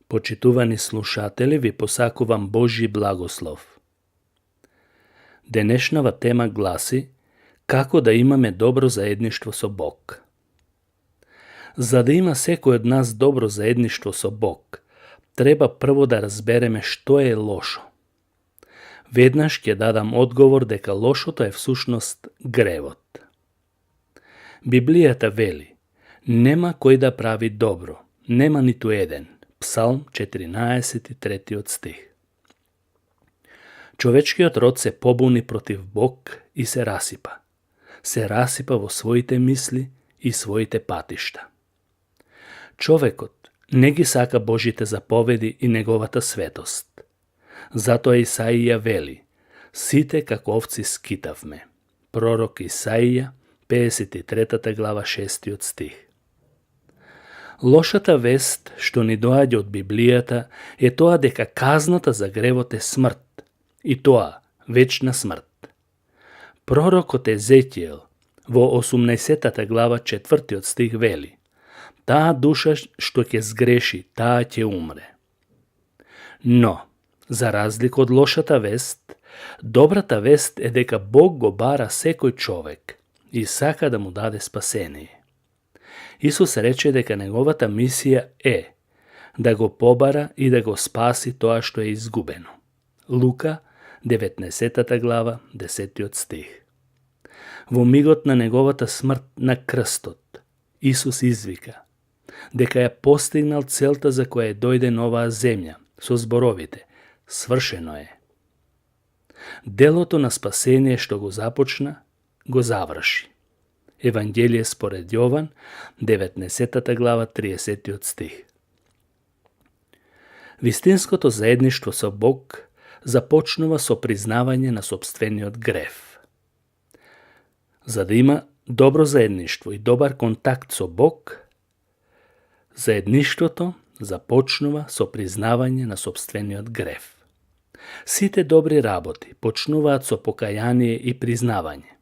Почитувани слушатели, ви посакувам Божји благослов. Денешнава тема гласи како да имаме добро заедништво со Бог. За да има секој од нас добро заедништво со Бог, треба прво да разбереме што е лошо. Веднаш ќе дадам одговор дека лошото е всушност гревот. Библијата вели: нема кој да прави добро, нема ниту еден. Псалм 14:3 стих. Човечкиот род се побуни против Бог и се расипа. Се расипа во своите мисли и своите патишта. Човекот не ги сака Божите заповеди и неговата светост. Затоа Исаија вели: сите како овци скитавме. Пророк Исаија, 53 глава, 6 стих. Лошата вест што ни доаѓа од Библијата е тоа дека казната за гревот е смрт, и тоа вечна смрт. Пророкот Езекијел во 18 глава 4 стих вели: таа душа што ќе сгреши, таа ќе умре. Но, за разлика од лошата вест, добрата вест е дека Бог го бара секој човек и сака да му даде спасение. Исус рече дека неговата мисија е да го побара и да го спаси тоа што е изгубено. Лука, 19 глава, 10 стих. Во мигот на неговата смрт на крстот, Исус извика дека ја постигнал целта за која дојде на оваа земја, со зборовите: свршено е. Делото на спасение што го започна, го заврши. Евангелие според Јован, 19 глава, 30 стих. Вистинското заедништво со Бог започнува со признавање на сопствениот грев. За да има добро заедништво и добар контакт со Бог, заедништвото започнува со признавање на сопствениот грев. Сите добри работи почнуваат со покаяние и признавање.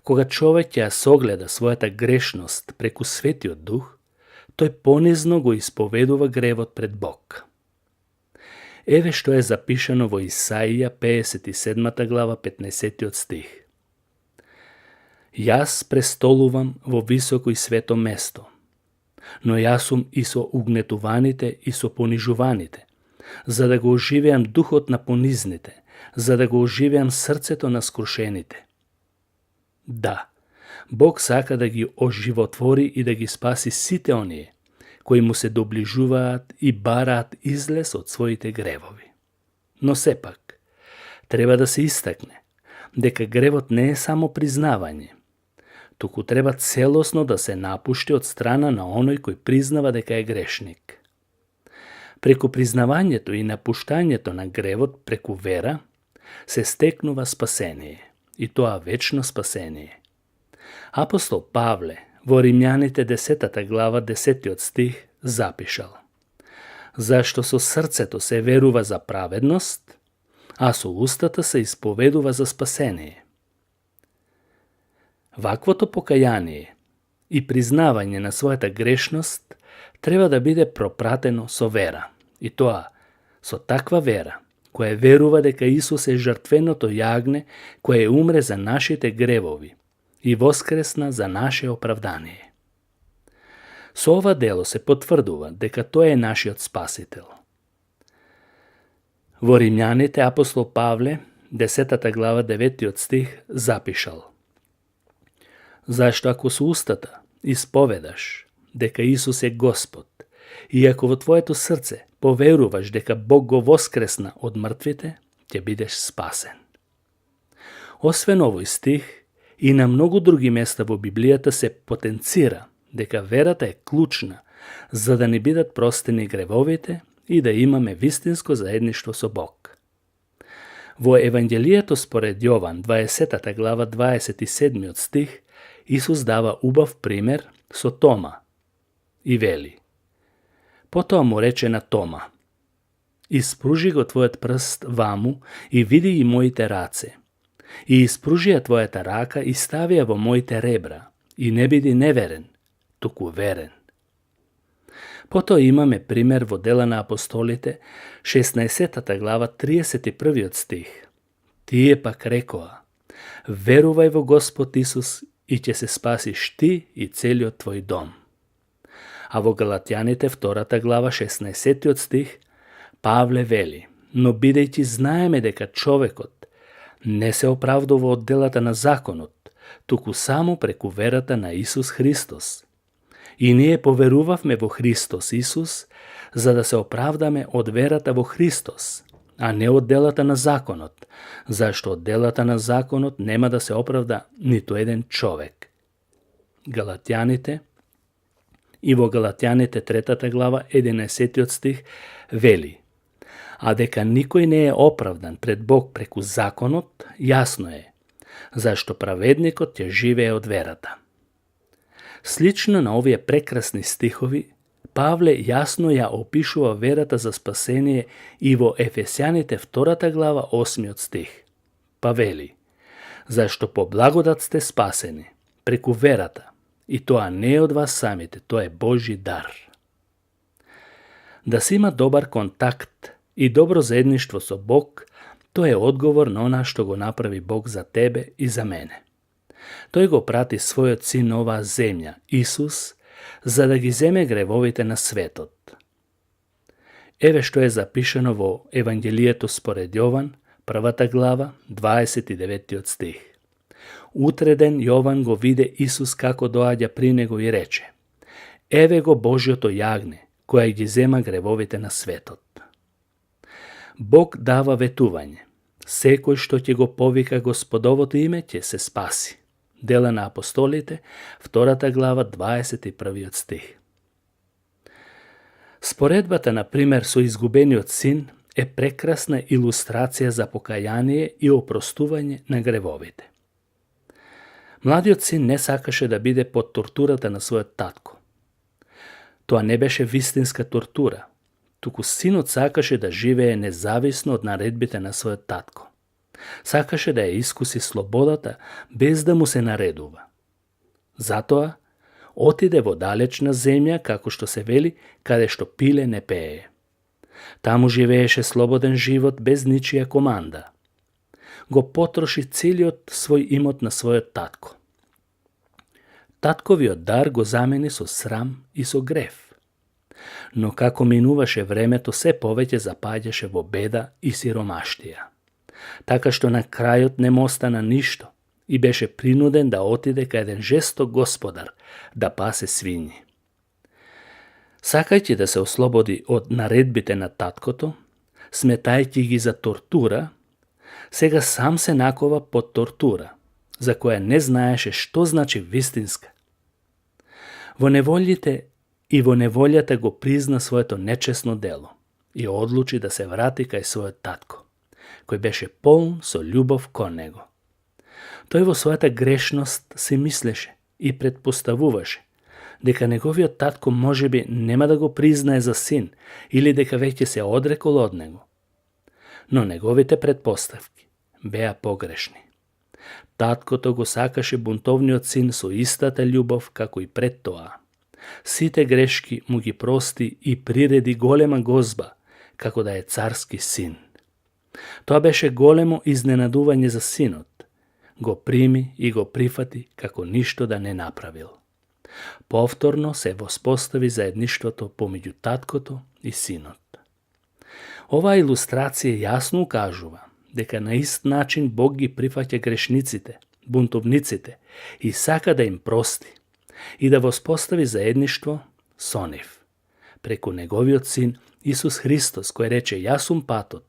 Кога човек ќе ја согледа својата грешност преку Светиот Дух, тој понизно го исповедува гревот пред Бог. Еве што е запишано во Исаија 57 глава 15 стих. Јас престолувам во високо и свето место, но јас сум и со угнетуваните и со понижуваните, за да го оживеам духот на понизните, за да го оживеам срцето на скрушените. Да, Бог сака да ги оживотвори и да ги спаси сите оние кои му се доближуваат и бараат излез од своите гревови. Но сепак, треба да се истакне дека гревот не е само признавање, туку треба целосно да се напушти од страна на оној кој признава дека е грешник. Преку признавањето и напуштањето на гревот преку вера се стекнува спасение, и тоа вечно спасение. Апостол Павле во Римјаните 10 глава 10 стих запишал: зашто со срцето се верува за праведност, а со устата се исповедува за спасение. Ваквото покаяние и признавање на својата грешност треба да биде пропратено со вера, и тоа со таква вера која верува дека Исус е жртвеното јагне кое умре за нашите гревови и воскресна за наше оправдание. Со ова дело се потврдува дека тој е нашиот спасител. Во Римјаните апостол Павле, 10 глава 9 стих запишал: зашто ако со устата исповедаш дека Исус е Господ и ако во твоето срце поверуваш дека Бог го воскресна од мртвите, ќе бидеш спасен. Освен овој стих, и на многу други места во Библијата се потенцира дека верата е клучна за да ни бидат простени гревовите и да имаме вистинско заедништво со Бог. Во Евангелието според Јован, 20 глава 27 стих, Исус дава убав пример со Тома и вели: потоа му рече на Тома: испружи го твојот прст ваму и види и моите раце, и испружи ја твојата рака и стави ја во моите ребра, и не биди неверен, туку верен. Потоа имаме пример во Дела на апостолите, 16 глава, 31 стих. Тие пак рекоа: верувај во Господ Исус и ќе се спасиш ти и целиот твој дом. А во Галатјаните 2 глава 16 стих Павле вели: но бидејќи знаеме дека човекот не се оправдува од делата на законот, туку само преку верата на Исус Христос. И ние поверувавме во Христос Исус, за да се оправдаме од верата во Христос, а не од делата на законот, зашто од делата на законот нема да се оправда ниту еден човек. Галатјаните и во Галатјаните 3 глава 11 стих вели: а дека никој не е оправдан пред Бог преку законот, јасно е, зашто праведникот ќе живее од верата. Слично на овие прекрасни стихови, Павле јасно ја опишува верата за спасение и во Ефесјаните 2 глава 8 стих. Па вели: зашто по благодат сте спасени, преку верата, и тоа не е од вас самите, тоа е Божји дар. Да се има добар контакт и добро заедништво со Бог, тоа е одговор на она што го направи Бог за тебе и за мене. Тој го прати својот син на оваа земја, Исус, за да ги земе гревовите на светот. Еве што е запишено во Евангелието според Јован, 1 глава, 29 стих. Утреден Јован го виде Исус како доаѓа при него и рече: еве го Божјото јагне, која ги зема гревовите на светот. Бог дава ветување. Секој што ќе го повика Господовото име ќе се спаси. Дела на апостолите, 2 глава, 21 стих. Споредбата, например, со изгубениот син е прекрасна илустрација за покаяние и опростување на гревовите. Младиот син не сакаше да биде под тортурата на својот татко. Тоа не беше вистинска тортура, туку синот сакаше да живее независно од наредбите на својот татко. Сакаше да ја искуси слободата без да му се наредува. Затоа отиде во далечна земја, како што се вели, каде што пиле не пее. Таму живееше слободен живот без ничија команда. Го потроши целиот свој имот на својот татко. Татковиот дар го замени со срам и со грев. Но како минуваше времето, се повеќе запаѓаше во беда и сиромаштија. Така што на крајот не му остана ништо и беше принуден да отиде кај еден жесток господар да пасе свињи. Сакајќи да се ослободи од наредбите на таткото, сметајќи ги за тортура, сега сам се накова под тортура, за која не знаеше што значи вистинска. Во неволите и во неволјата го призна своето нечесно дело и одлучи да се врати кај својот татко, кој беше полн со љубов кон него. Тој во својата грешност се мислеше и предпоставуваше дека неговиот татко можеби нема да го признае за син или дека веќе се одрекол од него. Но неговите предпоставки беа погрешни. Таткото го сакаше бунтовниот син со истата љубов како и пред тоа. Сите грешки му ги прости и приреди голема гозба, како да е царски син. Тоа беше големо изненадување за синот. Го прими и го прифати како ништо да не направил. Повторно се воспостави заедништвото помеѓу таткото и синот. Оваа илустрација јасно укажува дека на ист начин Бог ги прифаќа грешниците, бунтовниците и сака да им прости и да воспостави заедништво со нив. Преку неговиот син Исус Христос, кој рече: јас сум патот,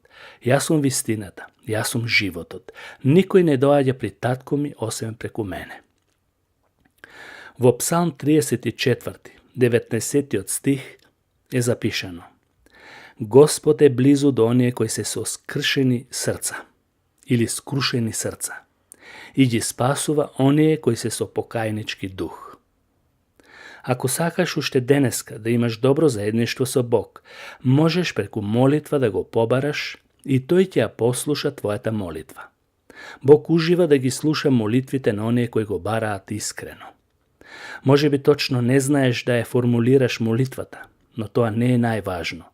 јас сум вистината, јас сум животот. Никој не доаѓа при татко ми освен преку мене. Во Псалм 34, 19 стих е запишано: Господ е близу до оние кои се со скршени срца или скрушени срца и ги спасува оние кои се со покајнички дух. Ако сакаш уште денеска да имаш добро заедништво со Бог, можеш преку молитва да го побараш и тој ќе ја послуша твојата молитва. Бог ужива да ги слуша молитвите на оние кои го бараат искрено. Може би точно не знаеш да ја формулираш молитвата, но тоа не е најважно.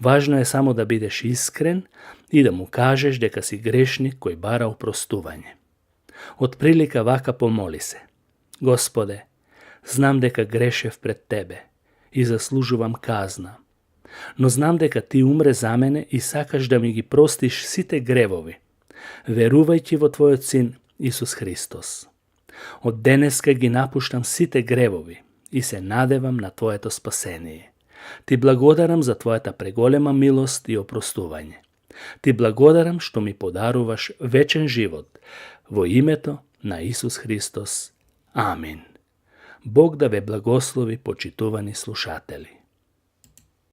Важно е само да бидеш искрен и да му кажеш дека си грешник кој бара опростување. Од прилика вака помоли се: Господе, знам дека грешев пред Тебе и заслужувам казна, но знам дека Ти умре за мене и сакаш да ми ги простиш сите гревови, верувајќи во Твојот Син Исус Христос. Од денеска ги напуштам сите гревови и се надевам на Твоето спасение. Ти благодарам за Твојата преголема милост и опростување. Ти благодарам што ми подаруваш вечен живот во името на Исус Христос. Амин. Бог да ве благослови, почитувани слушатели.